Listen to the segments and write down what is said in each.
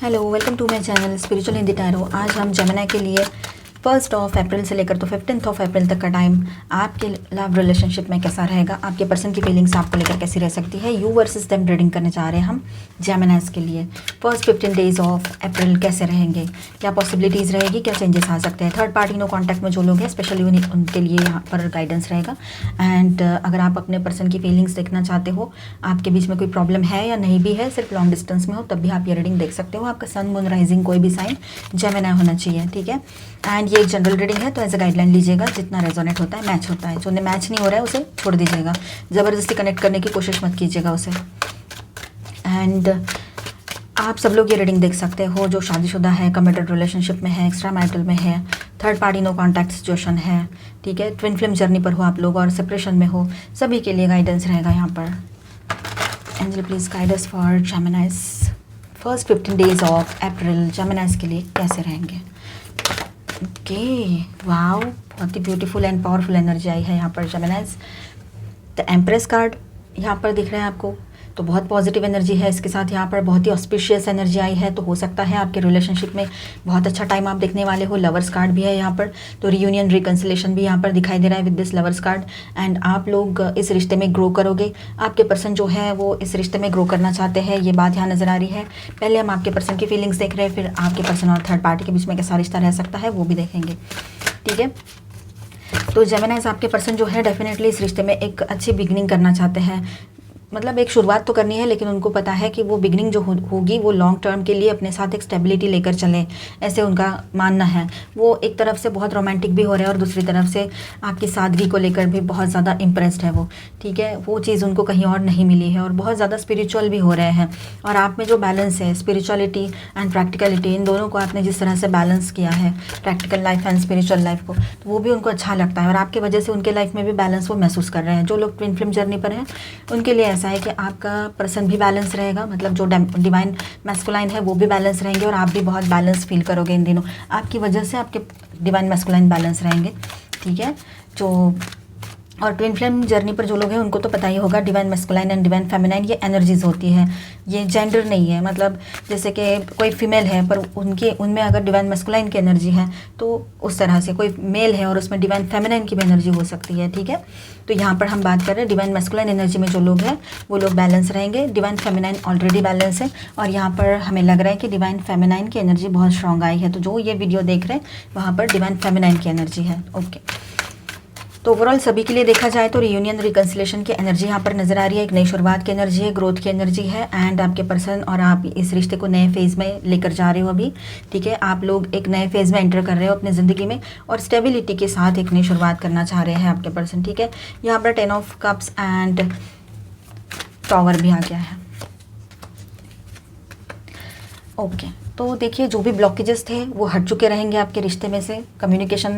Hello, welcome to my channel spiritual Hindi tarot. आज हम Gemini के लिए 1 अप्रैल से लेकर तो 15 अप्रैल तक का टाइम आपके लव रिलेशनशिप में कैसा रहेगा, आपके पर्सन की फीलिंग्स आपको लेकर कैसी रह सकती है, यू वर्सेस देम रीडिंग करने जा रहे हैं हम जेमिनीज के लिए। फर्स्ट 15 डेज ऑफ अप्रैल कैसे रहेंगे, क्या पॉसिबिलिटीज़ रहेगी, क्या चेंजेस आ सकते हैं। थर्ड पार्टी नो कॉन्टैक्ट में जो लोग हैं स्पेशली उनके लिए यहाँ पर गाइडेंस रहेगा। एंड अगर आप अपने पर्सन की फीलिंग्स देखना चाहते हो, आपके बीच में कोई प्रॉब्लम है या नहीं भी है, सिर्फ लॉन्ग डिस्टेंस में हो, तब भी आप ये रीडिंग देख सकते हो। आपका सन मून राइजिंग कोई भी साइन जेमिनी होना चाहिए, ठीक है। एंड ये एक जनरल रीडिंग है, तो एज अ गाइडलाइन लीजिएगा, जितना रेजोनेट होता है मैच होता है। जो मैच नहीं हो रहा है उसे छोड़ दीजिएगा, ज़बरदस्ती कनेक्ट करने की कोशिश मत कीजिएगा उसे। एंड आप सब लोग ये रीडिंग देख सकते हो जो शादीशुदा है, कमिटेड रिलेशनशिप में है, एक्स्ट्रा मैरिटल में है, third party no contact situation है, ठीक है, ट्विन फ्लेम जर्नी पर हो आप लोग और सेपरेशन में हो, सभी के लिए गाइडेंस रहेगा यहाँ पर। Angel please guide us for Geminis first 15 days of April. Geminis के लिए कैसे रहेंगे। ओके, वाओ, बहुत ही ब्यूटीफुल एंड पावरफुल एनर्जी आई है यहाँ पर जेमिनीज। द एम्प्रेस कार्ड यहाँ पर दिख रहा है आपको, तो बहुत पॉजिटिव एनर्जी है। इसके साथ यहाँ पर बहुत ही ऑस्पिशियस एनर्जी आई है, तो हो सकता है आपके रिलेशनशिप में बहुत अच्छा टाइम आप देखने वाले हो। लवर्स कार्ड भी है यहाँ पर, तो रियूनियन रिकन्सिलेशन भी यहाँ पर दिखाई दे रहा है with this lovers card. And आप लोग इस रिश्ते में ग्रो करोगे। आपके पर्सन जो है वो इस रिश्ते में ग्रो करना चाहते हैं, ये बात यहाँ नज़र आ रही है। पहले हम आपके पर्सन की फीलिंग्स देख रहे हैं, फिर आपके पर्सन और थर्ड पार्टी के बीच में कैसा रिश्ता रह सकता है वो भी देखेंगे, ठीक है। तो जेमिनीज आपके पर्सन जो है डेफिनेटली इस रिश्ते में एक अच्छी बिगनिंग करना चाहते हैं। मतलब एक शुरुआत तो करनी है, लेकिन उनको पता है कि वो बिगनिंग जो होगी वो लॉन्ग टर्म के लिए अपने साथ एक स्टेबिलिटी लेकर चले, ऐसे उनका मानना है। वो एक तरफ से बहुत रोमांटिक भी हो रहे हैं और दूसरी तरफ से आपकी सादगी को लेकर भी बहुत ज़्यादा इम्प्रेस्ड है वो, ठीक है। वो चीज़ उनको कहीं और नहीं मिली है और बहुत ज़्यादा स्पिरिचुअल भी हो रहे हैं। और आप में जो बैलेंस है, स्पिरिचुअलिटी एंड प्रैक्टिकलिटी, इन दोनों को आपने जिस तरह से बैलेंस किया है, practical life and spiritual life को, तो वो भी उनको अच्छा लगता है। और आपकी वजह से उनके लाइफ में भी बैलेंस वो महसूस कर रहे हैं। जो लोग ट्विन फ्लेम जर्नी पर हैं उनके लिए ऐसा है कि आपका पर्सन भी बैलेंस रहेगा, मतलब जो डिवाइन मैस्कुलाइन है वो भी बैलेंस रहेंगे और आप भी बहुत बैलेंस फील करोगे इन दिनों। आपकी वजह से आपके डिवाइन मैस्कुलाइन बैलेंस रहेंगे, ठीक है। जो और ट्विन फ्लेम जर्नी पर जो लोग हैं उनको तो पता ही होगा, divine masculine and divine feminine ये एनर्जीज होती हैं, ये जेंडर नहीं है। मतलब जैसे कि कोई फीमेल है पर उनमें अगर डिवाइन मैस्कुलाइन की एनर्जी है, तो उस तरह से कोई मेल है और उसमें डिवाइन फेमिनाइन की भी एनर्जी हो सकती है, ठीक है। तो यहाँ पर हम बात कर रहे हैं डिवाइन मैस्कुलाइन एनर्जी में जो लोग हैं वो लोग बैलेंस रहेंगे। डिवाइन फेमिनाइन ऑलरेडी बैलेंस है और यहाँ पर हमें लग रहा है कि डिवाइन फेमिनाइन की एनर्जी बहुत स्ट्रॉन्ग आई है। तो जो ये वीडियो देख रहे हैं वहाँ पर डिवाइन फेमिनाइन की एनर्जी है, ओके। तो ओवरऑल सभी के लिए देखा जाए तो रियूनियन रिकन्सिलेशन की एनर्जी यहाँ पर नजर आ रही है। एक नई शुरुआत की एनर्जी है, ग्रोथ की एनर्जी है। एंड आपके पर्सन और आप इस रिश्ते को नए फेज में लेकर जा रहे हो अभी, ठीक है। आप लोग एक नए फेज में एंटर कर रहे हो अपनी ज़िंदगी में और स्टेबिलिटी के साथ एक नई शुरुआत करना चाह रहे हैं आपके पर्सन, ठीक है। यहाँ पर 10 ऑफ कप्स एंड टावर भी आ गया है, ओके। तो देखिए जो भी ब्लॉकेजेस थे वो हट चुके रहेंगे आपके रिश्ते में से। कम्युनिकेशन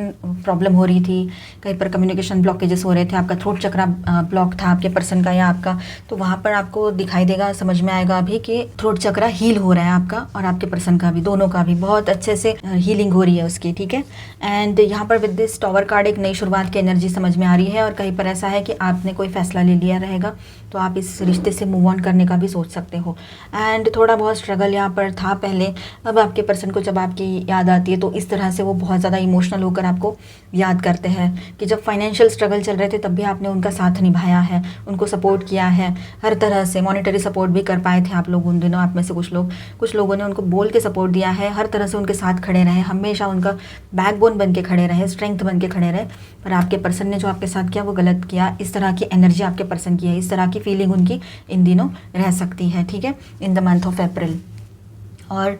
प्रॉब्लम हो रही थी, कहीं पर कम्युनिकेशन ब्लॉकेजेस हो रहे थे, आपका थ्रोट चक्रा ब्लॉक था आपके पर्सन का या आपका, तो वहाँ पर आपको दिखाई देगा, समझ में आएगा अभी कि थ्रोट चक्रा हील हो रहा है आपका और आपके पर्सन का भी, दोनों का भी बहुत अच्छे से हीलिंग हो रही है उसकी, ठीक है। एंड यहाँ पर विद दिस टावर कार्ड एक नई शुरुआत की एनर्जी समझ में आ रही है और कहीं पर ऐसा है कि आपने कोई फैसला ले लिया रहेगा, तो आप इस रिश्ते से मूव ऑन करने का भी सोच सकते हो। एंड थोड़ा बहुत स्ट्रगल यहाँ पर था पहले, अब आपके पर्सन को जब आपकी याद आती है तो इस तरह से वो बहुत ज़्यादा इमोशनल होकर आपको याद करते हैं कि जब फाइनेंशियल स्ट्रगल चल रहे थे तब भी आपने उनका साथ निभाया है, उनको सपोर्ट किया है हर तरह से। मॉनेटरी सपोर्ट भी कर पाए थे आप लोग उन दिनों, आप में से कुछ लोगों ने उनको बोल के सपोर्ट दिया है, हर तरह से उनके साथ खड़े रहे, हमेशा उनका बैकबोन बन के खड़े रहे, स्ट्रेंथ बन के खड़े रहे। पर आपके पर्सन ने जो आपके साथ किया वो गलत किया। इस तरह की एनर्जी आपके पर्सन की है, इस तरह की फीलिंग उनकी इन दिनों रह सकती है, ठीक है, in the month of April. और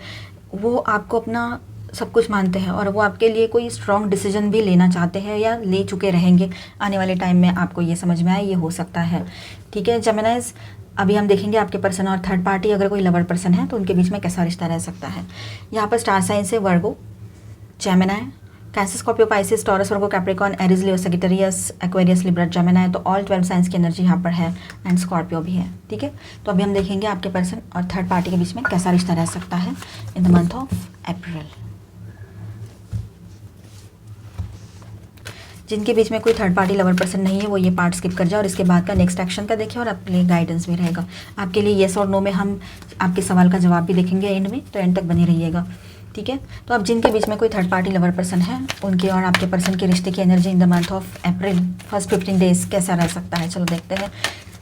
वो आपको अपना सब कुछ मानते हैं और वो आपके लिए कोई स्ट्रॉन्ग डिसीजन भी लेना चाहते हैं या ले चुके रहेंगे आने वाले टाइम में। आपको ये समझ में आए, ये हो सकता है, ठीक है। जेमिनीज अभी हम देखेंगे आपके पर्सन और थर्ड पार्टी, अगर कोई लवर पर्सन है तो उनके बीच में कैसा रिश्ता रह सकता है। यहाँ पर स्टार साइन से Virgo, Gemini, Cancer, Scorpio, Pisces, Taurus, Virgo, Capricorn, Aries, Leo, Sagittarius, Aquarius, Libra, Gemini, तो ऑल 12 साइंस की एनर्जी यहाँ पर है एंड स्कॉर्पियो भी है, ठीक है। तो अभी हम देखेंगे आपके पर्सन और थर्ड पार्टी के बीच में कैसा रिश्ता रह सकता है in the month of April. जिनके बीच में कोई थर्ड पार्टी लवर पर्सन नहीं है वो ये पार्ट स्किप कर जाए और इसके बाद का नेक्स्ट एक्शन का देखें और अपने लिए गाइडेंस भी रहेगा आपके लिए। येस और नो में हम आपके सवाल का जवाब भी देखेंगे एंड में, तो एंड तक बने रहिएगा, ठीक है। तो अब जिनके बीच में कोई थर्ड पार्टी लवर पर्सन है उनके और आपके पर्सन के रिश्ते की energy in the month of April first 15 days कैसा रह सकता है, चलो देखते हैं।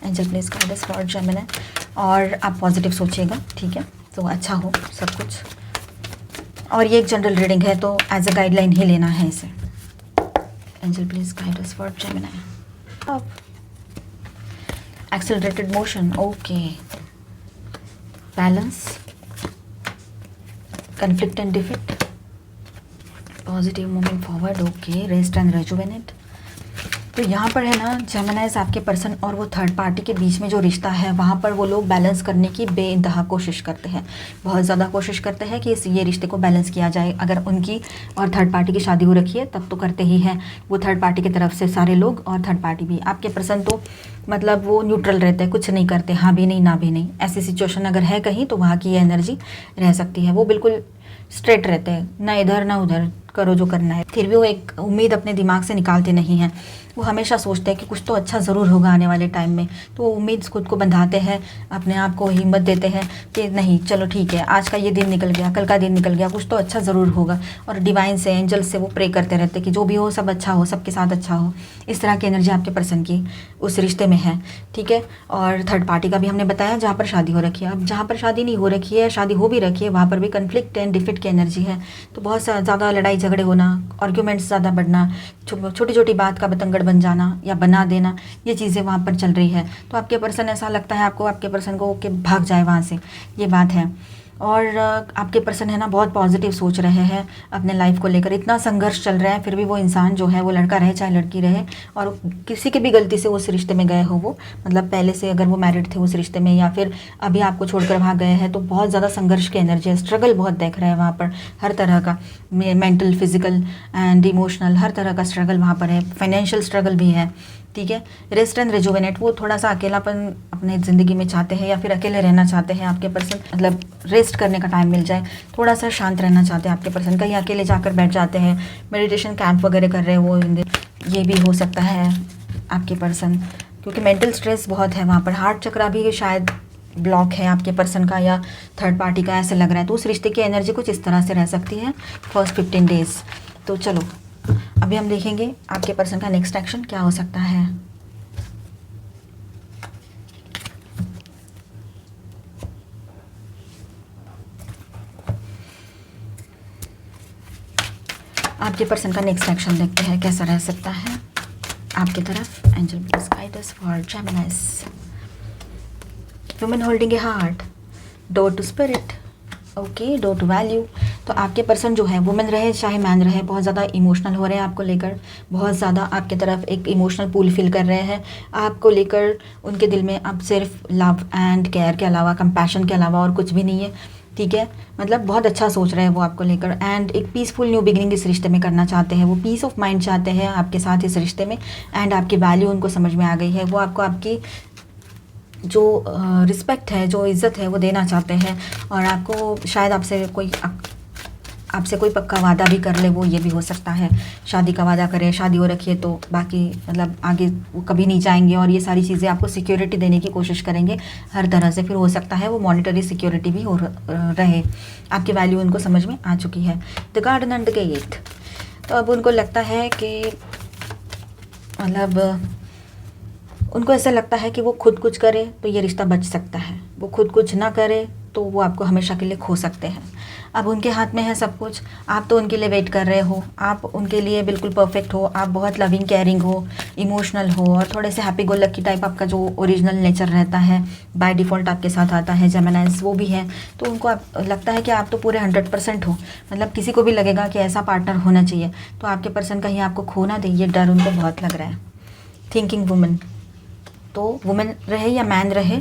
Angel please guide us for Gemini. और आप पॉजिटिव सोचिएगा, ठीक है, तो अच्छा हो सब कुछ। और ये एक जनरल रीडिंग है तो एज अ गाइडलाइन ही लेना है इसे। Angel please guide us for Gemini. अब accelerated motion, okay, balance, conflict and defeat, positive moving forward, okay, rest and rejuvenate। तो यहाँ पर है ना जेमिनाइज आपके पर्सन और वो थर्ड पार्टी के बीच में जो रिश्ता है वहाँ पर वो लोग बैलेंस करने की बेइंतहा कोशिश करते हैं, बहुत ज़्यादा कोशिश करते हैं कि ये रिश्ते को बैलेंस किया जाए। अगर उनकी और थर्ड पार्टी की शादी हो रखी है तब तो करते ही हैं वो थर्ड पार्टी की तरफ से सारे लोग, और थर्ड पार्टी भी। आपके पर्सन तो मतलब वो न्यूट्रल रहते हैं, कुछ नहीं करते, हाँ भी नहीं ना भी नहीं। ऐसी सिचुएशन अगर है कहीं तो वहाँ की ये एनर्जी रह सकती है। वो बिल्कुल स्ट्रेट रहते हैं, ना इधर ना उधर, करो जो करना है। फिर भी वो एक उम्मीद अपने दिमाग से निकालते नहीं हैं। वो हमेशा सोचते हैं कि कुछ तो अच्छा ज़रूर होगा आने वाले टाइम में, तो वो उम्मीद खुद को बंधाते हैं, अपने आप को हिम्मत देते हैं कि नहीं चलो ठीक है, आज का ये दिन निकल गया, कल का दिन निकल गया, कुछ तो अच्छा ज़रूर होगा। और डिवाइन से, एंजल से वो प्रे करते रहते हैं कि जो भी हो सब अच्छा हो, सबके साथ अच्छा हो। इस तरह की एनर्जी आपके पर्सन की उस रिश्ते में है, ठीक है। और थर्ड पार्टी का भी हमने बताया जहाँ पर शादी हो रखी है। अब जहाँ पर शादी नहीं हो रखी है, शादी हो भी रखी है, वहाँ पर भी कन्फ्लिक्ट एंड डिफीट की एनर्जी है। तो बहुत ज़्यादा लड़ाई झगड़े होना, आर्ग्यूमेंट्स ज़्यादा बढ़ना, छोटी छोटी बात का बतंगड़ बन जाना या बना देना, ये चीज़ें वहाँ पर चल रही है। तो आपके पर्सन, ऐसा लगता है आपको आपके पर्सन को कि भाग जाए वहाँ से, ये बात है। और आपके पर्सन है ना बहुत पॉजिटिव सोच रहे हैं अपने लाइफ को लेकर। इतना संघर्ष चल रहा है फिर भी वो इंसान जो है, वो लड़का रहे चाहे लड़की रहे, और किसी की भी गलती से उस रिश्ते में गए हो, वो मतलब पहले से अगर वो मैरिड थे उस रिश्ते में या फिर अभी आपको छोड़कर वहाँ गए हैं, तो बहुत ज़्यादा संघर्ष की एनर्जी है। स्ट्रगल बहुत देख रहे हैं वहाँ पर, हर तरह का, मेंटल, फिजिकल एंड इमोशनल, हर तरह का स्ट्रगल वहाँ पर है। फाइनेंशियल स्ट्रगल भी है, ठीक है। रेस्ट एंड रेजुवेनेट, वो थोड़ा सा अकेलापन अपने ज़िंदगी में चाहते हैं या फिर अकेले रहना चाहते हैं आपके पर्सन, मतलब रेस्ट करने का टाइम मिल जाए, थोड़ा सा शांत रहना चाहते हैं आपके पर्सन। कहीं अकेले जाकर बैठ जाते हैं, मेडिटेशन कैंप वगैरह कर रहे हैं वो, ये भी हो सकता है आपके पर्सन, क्योंकि मेंटल स्ट्रेस बहुत है वहाँ पर। हार्ट चक्रा भी शायद ब्लॉक है आपके पर्सन का या थर्ड पार्टी का, ऐसे लग रहा है। तो उस रिश्ते की एनर्जी कुछ इस तरह से रह सकती है फर्स्ट 15 डेज। तो चलो अभी हम देखेंगे आपके पर्सन का नेक्स्ट एक्शन क्या हो सकता है। आपके पर्सन का नेक्स्ट एक्शन देखते हैं कैसा रह सकता है आपकी तरफ। Angel please guide us for Geminis. Women holding a heart, door to spirit, okay, door to value. तो आपके पर्सन जो है, वुमेन रहे चाहे मैन रहे, बहुत ज़्यादा इमोशनल हो रहे हैं आपको लेकर, बहुत ज़्यादा आपके तरफ एक इमोशनल पुल फील कर रहे हैं आपको लेकर। उनके दिल में अब सिर्फ लव एंड केयर के अलावा, कंपैशन के अलावा और कुछ भी नहीं है, ठीक है। मतलब बहुत अच्छा सोच रहे हैं वो आपको लेकर, एंड एक पीसफुल न्यू बिगिनिंग इस रिश्ते में करना चाहते हैं। वो पीस ऑफ माइंड चाहते हैं आपके साथ इस रिश्ते में, एंड आपकी वैल्यू उनको समझ में आ गई है। वो आपको आपकी जो रिस्पेक्ट है, जो इज़्ज़त है, वो देना चाहते हैं। और आपको शायद आपसे कोई पक्का वादा भी कर ले, वो ये भी हो सकता है। शादी का वादा करे, शादी हो रखी है तो बाकी मतलब आगे वो कभी नहीं जाएंगे, और ये सारी चीज़ें आपको सिक्योरिटी देने की कोशिश करेंगे हर तरह से। फिर हो सकता है वो मॉनिटरी सिक्योरिटी भी हो रहे। आपकी वैल्यू उनको समझ में आ चुकी है। The garden and the gate, तो अब उनको लगता है कि मतलब उनको ऐसा लगता है कि वो खुद कुछ करे तो ये रिश्ता बच सकता है, वो खुद कुछ ना करे तो वो आपको हमेशा के लिए खो सकते हैं। अब उनके हाथ में है सब कुछ, आप तो उनके लिए वेट कर रहे हो, आप उनके लिए बिल्कुल परफेक्ट हो, आप बहुत लविंग केयरिंग हो, इमोशनल हो, और थोड़े से हैप्पी गो लकी टाइप आपका जो ओरिजिनल नेचर रहता है बाय डिफ़ॉल्ट आपके साथ आता है, जेमिनाइज वो भी है। तो उनको लगता है कि आप तो पूरे 100% हो, मतलब किसी को भी लगेगा कि ऐसा पार्टनर होना चाहिए। तो आपके पर्सन कहीं आपको खो ना दे, ये डर उनको बहुत लग रहा है। थिंकिंग वुमन, तो वुमेन रहे या मैन रहे,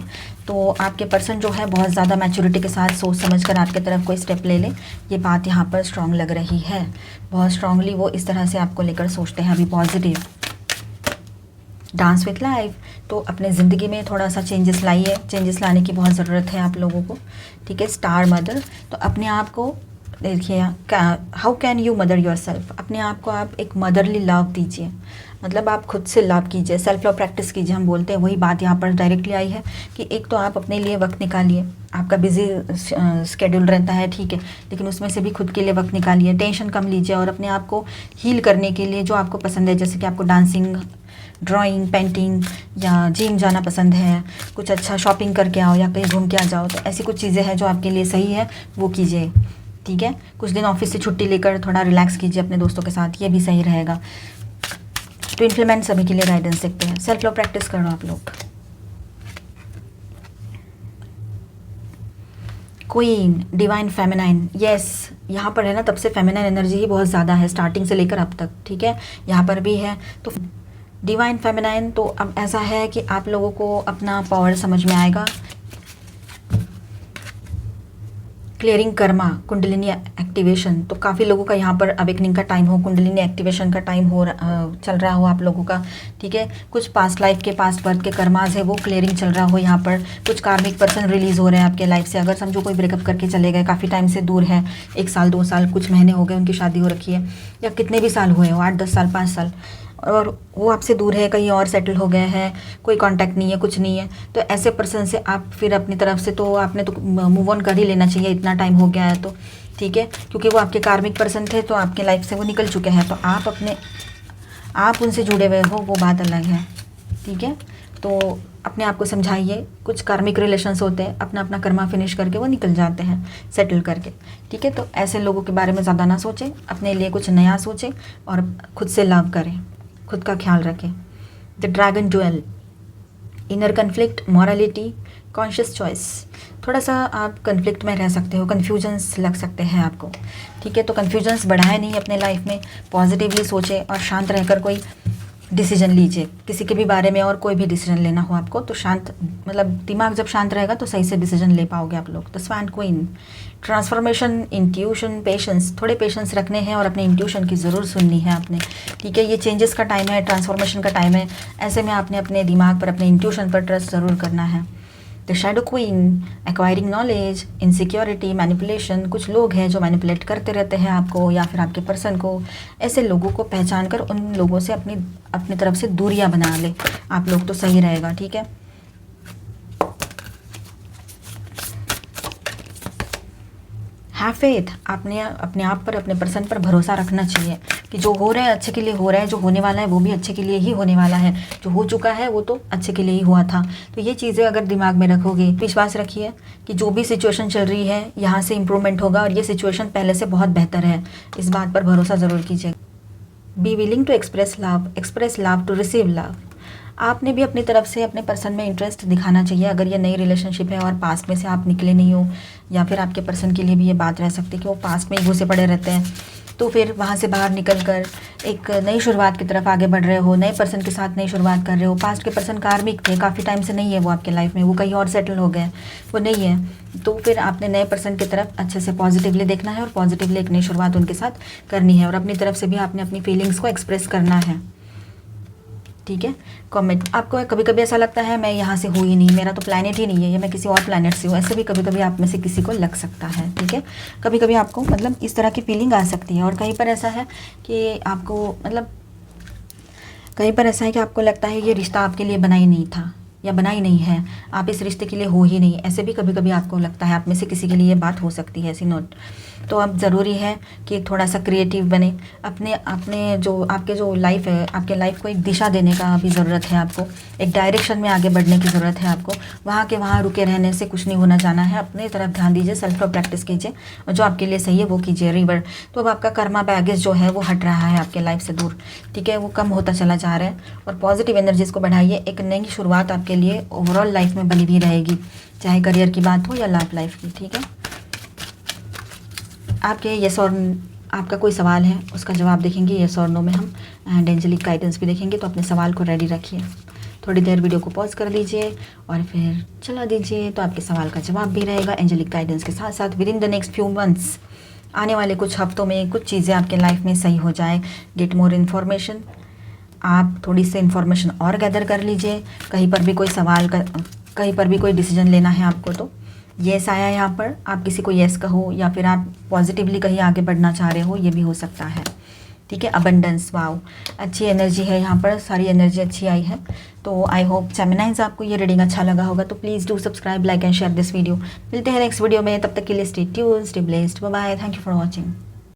तो आपके पर्सन जो है बहुत ज़्यादा मैच्योरिटी के साथ सोच समझ कर आपके तरफ कोई स्टेप ले ले, ये बात यहाँ पर स्ट्रांग लग रही है। बहुत स्ट्रांगली वो इस तरह से आपको लेकर सोचते हैं अभी पॉजिटिव। डांस विथ लाइफ, तो अपने ज़िंदगी में थोड़ा सा चेंजेस लाइए, चेंजेस लाने की बहुत ज़रूरत है आप लोगों को, ठीक है। स्टार मदर, तो अपने आप को देखिए, how can you mother your self, अपने आप को आप एक मदरली लव दीजिए, मतलब आप खुद से लव कीजिए, सेल्फ लव प्रैक्टिस कीजिए। हम बोलते हैं वही बात यहाँ पर डायरेक्टली आई है कि एक तो आप अपने लिए वक्त निकालिए, आपका बिजी स्केड्यूल रहता है, ठीक है, लेकिन उसमें से भी खुद के लिए वक्त निकालिए, टेंशन कम लीजिए और अपने आप को हील करने के लिए जो आपको पसंद है, जैसे कि आपको डांसिंग, ड्राइंग, पेंटिंग या जिम जाना पसंद है, कुछ अच्छा शॉपिंग करके आओ या कहीं घूम के आ जाओ, तो ऐसी कुछ चीज़ें हैं जो आपके लिए सही है, वो कीजिए। ठीक है, कुछ दिन ऑफिस से छुट्टी लेकर थोड़ा रिलैक्स कीजिए अपने दोस्तों के साथ, ये भी सही रहेगा। तो इन्फ्लुएंस सभी के लिए गाइडेंस देखते हैं। सेल्फ लव प्रैक्टिस करो आप लोग। क्वीन, डिवाइन फेमिनाइन, यस, यहाँ पर है ना, तब से फेमिनाइन एनर्जी ही बहुत ज़्यादा है, स्टार्टिंग से लेकर अब तक, ठीक है, यहाँ पर भी है। तो डिवाइन फेमिनाइन, तो अब ऐसा है कि आप लोगों को अपना पावर समझ में आएगा। क्लियरिंग कर्मा, कुंडलिनी एक्टिवेशन, तो काफ़ी लोगों का यहाँ पर अवेकनिंग का टाइम हो, कुंडलिनी एक्टिवेशन का टाइम हो चल रहा हो आप लोगों का, ठीक है। कुछ पास्ट लाइफ के, पास्ट बर्थ के कर्माज है, वो क्लियरिंग चल रहा हो यहाँ पर। कुछ कार्मिक पर्सन रिलीज़ हो रहे हैं आपके लाइफ से। अगर समझो कोई ब्रेकअप करके चले गए, काफ़ी टाइम से दूर है, 1 साल 2 साल, कुछ महीने हो गए उनकी शादी हो रखी है, या कितने भी साल हुए हो, 8-10 साल 5 साल, और वो आपसे दूर है, कहीं और सेटल हो गए हैं, कोई कांटेक्ट नहीं है, कुछ नहीं है, तो ऐसे पर्सन से आप फिर अपनी तरफ से, तो आपने तो मूव ऑन कर ही लेना चाहिए, इतना टाइम हो गया है तो, ठीक है, क्योंकि वो आपके कार्मिक पर्सन थे, तो आपके लाइफ से वो निकल चुके हैं, तो आप उनसे जुड़े हुए हो, वो बात अलग है, ठीक है। तो अपने आप को समझाइए, कुछ कार्मिक रिलेशंस होते हैं, अपना अपना कर्मा फिनिश करके वो निकल जाते हैं सेटल करके, ठीक है। तो ऐसे लोगों के बारे में ज़्यादा ना सोचें, अपने लिए कुछ नया सोचें और खुद से लव करें, खुद का ख्याल रखें। The dragon dual, inner conflict, morality, conscious choice, थोड़ा सा आप कन्फ्लिक्ट में रह सकते हो, कन्फ्यूजन्स लग सकते हैं आपको, ठीक है। तो कन्फ्यूजन्स बढ़ाए नहीं अपने लाइफ में, पॉजिटिवली सोचें और शांत रहकर कोई डिसीजन लीजिए, किसी के भी बारे में और कोई भी डिसीजन लेना हो आपको तो शांत, मतलब दिमाग जब शांत रहेगा तो सही से डिसीजन ले पाओगे आप लोग। तो स्वान क्वीन, ट्रांसफॉर्मेशन, इंट्यूशन, पेशेंस, थोड़े पेशेंस रखने हैं और अपने इंट्यूशन की ज़रूर सुननी है आपने, ठीक है। ये चेंजेस का टाइम है, ट्रांसफॉर्मेशन का टाइम है, ऐसे में आपने अपने दिमाग पर, अपने इंट्यूशन पर ट्रस्ट ज़रूर करना है। The shadow queen, acquiring knowledge, insecurity, manipulation, कुछ लोग हैं जो मैनिपुलेट करते रहते हैं आपको या फिर आपके पर्सन को, ऐसे लोगों को पहचान कर उन लोगों से अपनी तरफ से दूरियां बना ले आप लोग, तो सही रहेगा, ठीक है। हैव फेथ, आपने अपने आप पर, अपने पर्सन पर भरोसा रखना चाहिए कि जो हो रहा है अच्छे के लिए हो रहा है, जो होने वाला है वो भी अच्छे के लिए ही होने वाला है, जो हो चुका है वो तो अच्छे के लिए ही हुआ था। तो ये चीज़ें अगर दिमाग में रखोगे, विश्वास रखिए कि जो भी सिचुएशन चल रही है यहाँ से इम्प्रूवमेंट होगा और ये सिचुएशन पहले से बहुत बेहतर है, इस बात पर भरोसा ज़रूर कीजिए। Be willing to express love to receive love, आपने भी अपनी तरफ से अपने पर्सन में इंटरेस्ट दिखाना चाहिए। अगर ये नई रिलेशनशिप है और पास्ट में से आप निकले नहीं हो, या फिर आपके पर्सन के लिए भी ये बात रह सकती है कि वो पास्ट में ही घुसे पड़े रहते हैं, तो फिर वहाँ से बाहर निकल कर एक नई शुरुआत की तरफ आगे बढ़ रहे हो, नए पर्सन के साथ नई शुरुआत कर रहे हो। पास्ट के पर्सन कार्मिक थे, काफ़ी टाइम से नहीं है वो आपके लाइफ में, वो कहीं और सेटल हो गए, वो नहीं है, तो फिर आपने नए पर्सन की तरफ अच्छे से पॉजिटिवली देखना है और पॉजिटिवली एक नई शुरुआत उनके साथ करनी है, और अपनी तरफ से भी आपने अपनी फीलिंग्स को एक्सप्रेस करना है, ठीक है। कमेंट, आपको कभी कभी ऐसा लगता है मैं यहाँ से हूँ ही नहीं, मेरा तो प्लैनेट ही नहीं है, या मैं किसी और प्लैनेट से हूँ, ऐसे भी कभी कभी आप में से किसी को लग सकता है, ठीक है। कभी कभी आपको मतलब इस तरह की फीलिंग आ सकती है, और कहीं पर ऐसा है कि आपको मतलब कहीं पर ऐसा है कि आपको लगता है ये रिश्ता आपके लिए बना ही नहीं था या बना ही नहीं है, आप इस रिश्ते के लिए हो ही नहीं, ऐसे भी कभी कभी आपको लगता है। आप में से किसी के लिए ये बात हो सकती है, ऐसी नोट। तो अब ज़रूरी है कि थोड़ा सा क्रिएटिव बने, अपने जो आपके जो लाइफ है, आपके लाइफ को एक दिशा देने का भी ज़रूरत है आपको, एक डायरेक्शन में आगे बढ़ने की ज़रूरत है आपको। वहाँ के वहाँ रुके रहने से कुछ नहीं होना जाना है, अपने तरफ ध्यान दीजिए, सेल्फ लव प्रैक्टिस कीजिए और जो आपके लिए सही है वो कीजिए। रिवर, तो अब आपका कर्मा बैगेज जो है वो हट रहा है आपके लाइफ से दूर, ठीक है, वो कम होता चला जा रहा है, और पॉजिटिव एनर्जीज़ को बढ़ाइए। एक नई शुरुआत आपके लिए ओवरऑल लाइफ में बनी भी रहेगी, चाहे करियर की बात हो या लव लाइफ की, ठीक है। आपके यस और आपका कोई सवाल है उसका जवाब देखेंगे यस और नो में हम, एंड एंजेलिक गाइडेंस भी देखेंगे, तो अपने सवाल को रेडी रखिए। थोड़ी देर वीडियो को पॉज कर लीजिए और फिर चला दीजिए, तो आपके सवाल का जवाब भी रहेगा एंजेलिक गाइडेंस के साथ साथ। With in the next few months, आने वाले कुछ हफ्तों में कुछ चीज़ें आपके लाइफ में सही हो जाए। गेट मोर इन्फॉर्मेशन, आप थोड़ी सी इन्फॉर्मेशन और गैदर कर लीजिए। कहीं पर भी कोई सवाल कहीं पर भी कोई डिसीजन लेना है आपको, तो येस आया यहाँ पर, आप किसी को येस कहो या फिर आप पॉजिटिवली कहीं आगे बढ़ना चाह रहे हो, ये भी हो सकता है। ठीक है, अबंडेंस, वाओ, अच्छी एनर्जी है यहाँ पर, सारी एनर्जी अच्छी आई है। तो आई होप जेमिनाइज आपको ये रीडिंग अच्छा लगा होगा। तो please do subscribe, like and share this video. मिलते हैं नेक्स्ट वीडियो में, तब तक के लिए stay tuned, stay blessed, bye bye, thank you for watching.